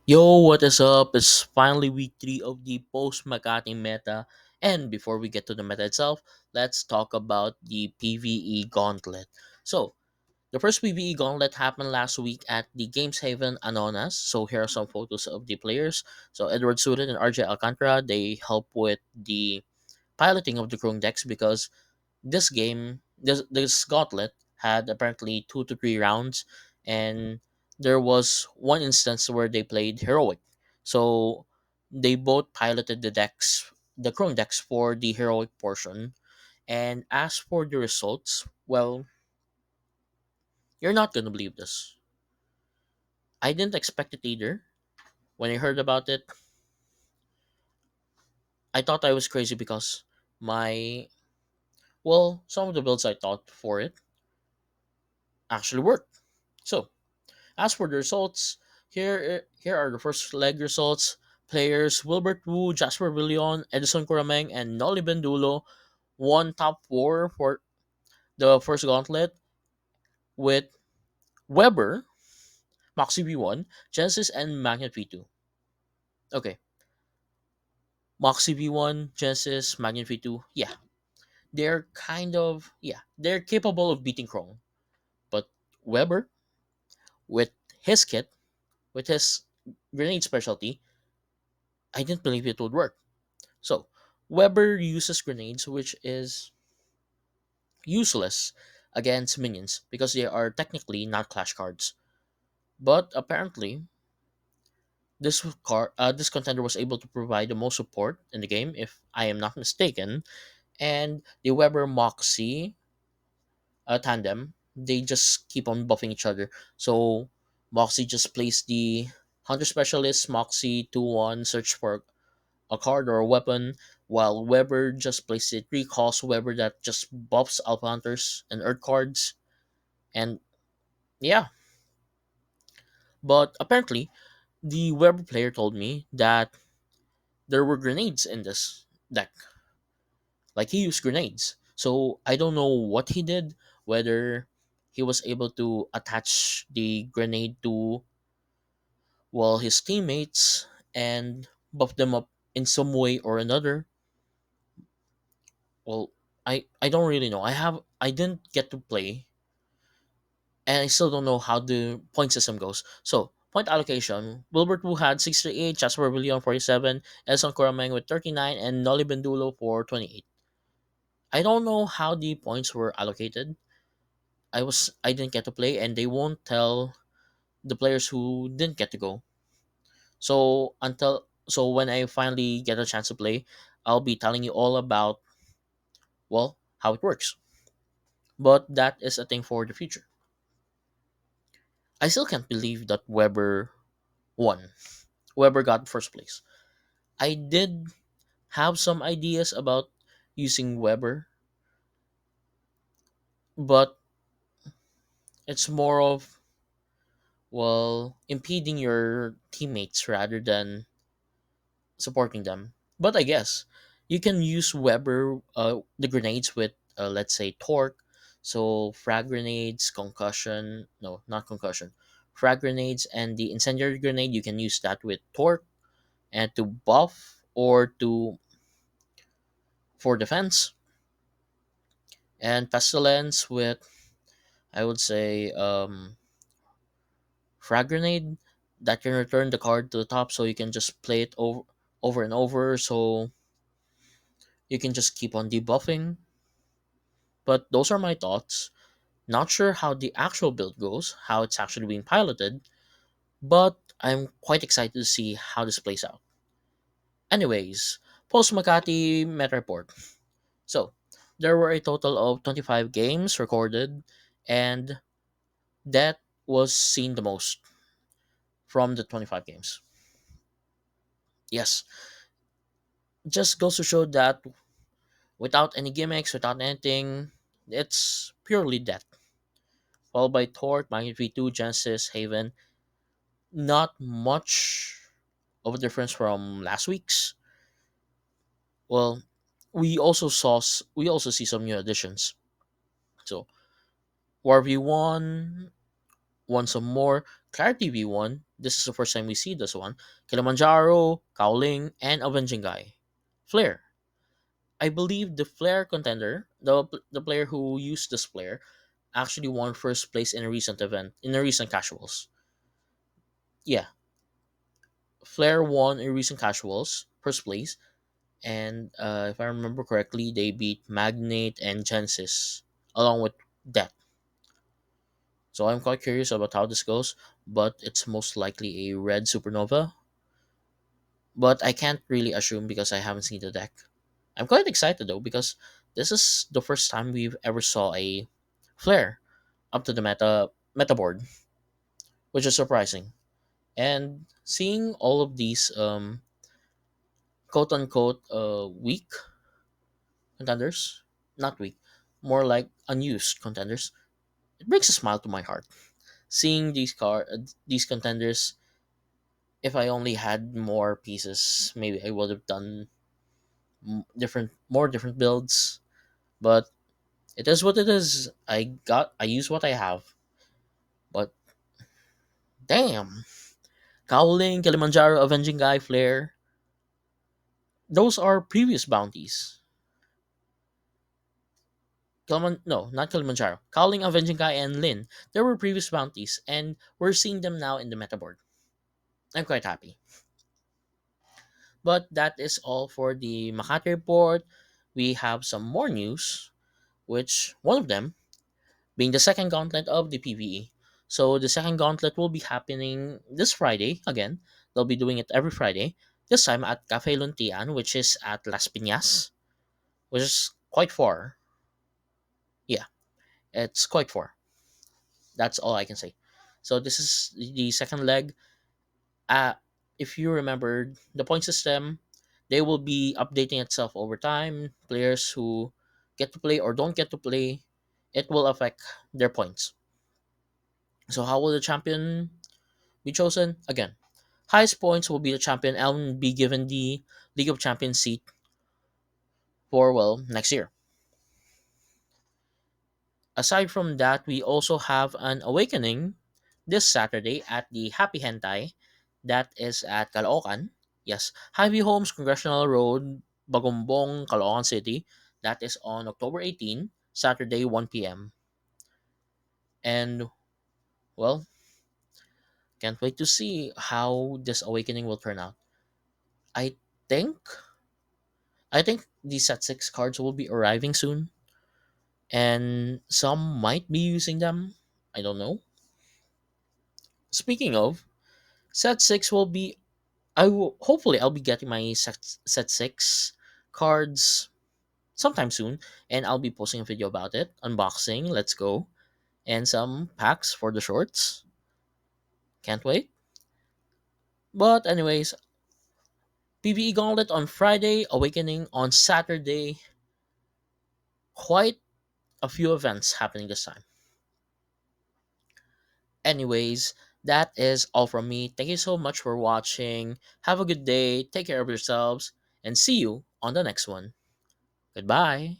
Yo, what is up? It's finally week 3 of the post Makati meta. And before we get to the meta itself, let's talk about the PvE Gauntlet. So, the first PvE Gauntlet happened last week at the Games Haven Anonas. So, here are some photos of the players. So, Edward Sudan and RJ Alcantara, they help with the piloting of the Chrome decks because this gauntlet had apparently 2 to 3 rounds, and there was one instance where they played heroic. So they both piloted the chrome decks for the heroic portion. And as for the results, well, you're not gonna believe this. I didn't expect it either. When I heard about it, I thought I was crazy because my some of the builds I thought for it actually worked. So as for the results, here are the first leg results. Players Wilbert Wu, Jasper Villion, Edison Kurameng, and Nolly Bendulo won top 4 for the first gauntlet with Weber, Moxie V1, Genesis, and Magnet V2. Okay, Moxie V1, Genesis, Magnet V2, yeah, they're capable of beating Chrome. But Weber, with his kit, with his grenade specialty, I didn't believe it would work. So, Weber uses grenades, which is useless against minions because they are technically not clash cards. But apparently, this contender was able to provide the most support in the game, if I am not mistaken. And the Weber Moxie tandem, they just keep on buffing each other. So Moxie just plays the Hunter Specialist, Moxie 2-1, search for a card or a weapon, while Weber just plays it recalls Weber that just buffs Alpha Hunters and Earth cards. And yeah, but apparently, the Weber player told me that there were grenades in this deck. Like, he used grenades. So I don't know what he did, whether he was able to attach the grenade to, well, his teammates and buff them up in some way or another. Well, I don't really know. I didn't get to play, and I still don't know how the point system goes. So, point allocation: Wilbert Wu had 68, Jasper Villion 47, Elson Corameng with 39, and Nolly Bendulo for 28. I don't know how the points were allocated. I didn't get to play, and they won't tell the players who didn't get to go. So when I finally get a chance to play, I'll be telling you all about, well, how it works. But that is a thing for the future. I still can't believe that Weber won. Weber got first place. I did have some ideas about using Weber, but it's more of, well, impeding your teammates rather than supporting them. But I guess you can use Weber, the grenades with, let's say, torque. So frag grenades, concussion, no, not concussion, frag grenades, and the incendiary grenade. You can use that with torque and to buff or to for defense, and pestilence with, I would say, frag grenade that can return the card to the top, so you can just play it over and over. So you can just keep on debuffing. But those are my thoughts. Not sure how the actual build goes, how it's actually being piloted, but I'm quite excited to see how this plays out. Anyways, post Makati meta report. So, there were a total of 25 games recorded, and that was seen the most from the 25 games. Yes, just goes to show that without any gimmicks, without anything, it's purely death. Followed by Thor, Magnet V2, Genesis, Haven. Not much of a difference from last week's. Well, we also see some new additions. So War V1 won some more. Clarity V1 This is the first time we see this one. Kilimanjaro, Cowling, and Avenging Guy. Flair. I believe the Flair contender, the player who used this Flair, actually won first place in a recent event, in a recent casuals. Yeah, Flair won in recent casuals, first place, and if I remember correctly, they beat Magnate and Genesis along with Death. So I'm quite curious about how this goes, but it's most likely a red supernova. But I can't really assume because I haven't seen the deck. I'm quite excited though because this is the first time we've ever saw a flare up to the meta board, which is surprising. And seeing all of these quote unquote weak contenders, not weak, more like unused contenders, it brings a smile to my heart. Seeing these contenders, if I only had more pieces, maybe I would have done different builds. But it is what it is. I use what I have. But damn, Cowling, Kilimanjaro, Avenging Guy, Flare, those are previous bounties. No, not Kilimanjaro. Cowling, Avenging Guy, and Lin. There were previous bounties, and we're seeing them now in the meta board. I'm quite happy. But that is all for the Makati report. We have some more news, which one of them being the second gauntlet of the PvE. So the second gauntlet will be happening this Friday again. They'll be doing it every Friday. This time at Cafe Luntian, which is at Las Piñas, which is quite far. Yeah, it's quite far. That's all I can say. So this is the second leg. Uh, if you remember the point system, they will be updating itself over time. Players who get to play or don't get to play, it will affect their points. So how will the champion be chosen? Again, highest points will be the champion and be given the League of Champions seat for, well, next year. Aside from that, we also have an awakening this Saturday at the Happy Hentai that is at Caloocan. Yes, Highview Homes, Congressional Road, Bagombong, Caloocan City. That is on October 18, Saturday, 1 p.m. And, well, can't wait to see how this awakening will turn out. I think I think the set 6 cards will be arriving soon, and some might be using them. I don't know. Speaking of, set 6 will be. Hopefully, I'll be getting my set 6 cards sometime soon, and I'll be posting a video about it. Unboxing, let's go. And some packs for the shorts. Can't wait. But, anyways, PvE Gauntlet on Friday, Awakening on Saturday. Quite a few events happening this time. Anyways, that is all from me. Thank you so much for watching. Have a good day. Take care of yourselves and see you on the next one. Goodbye.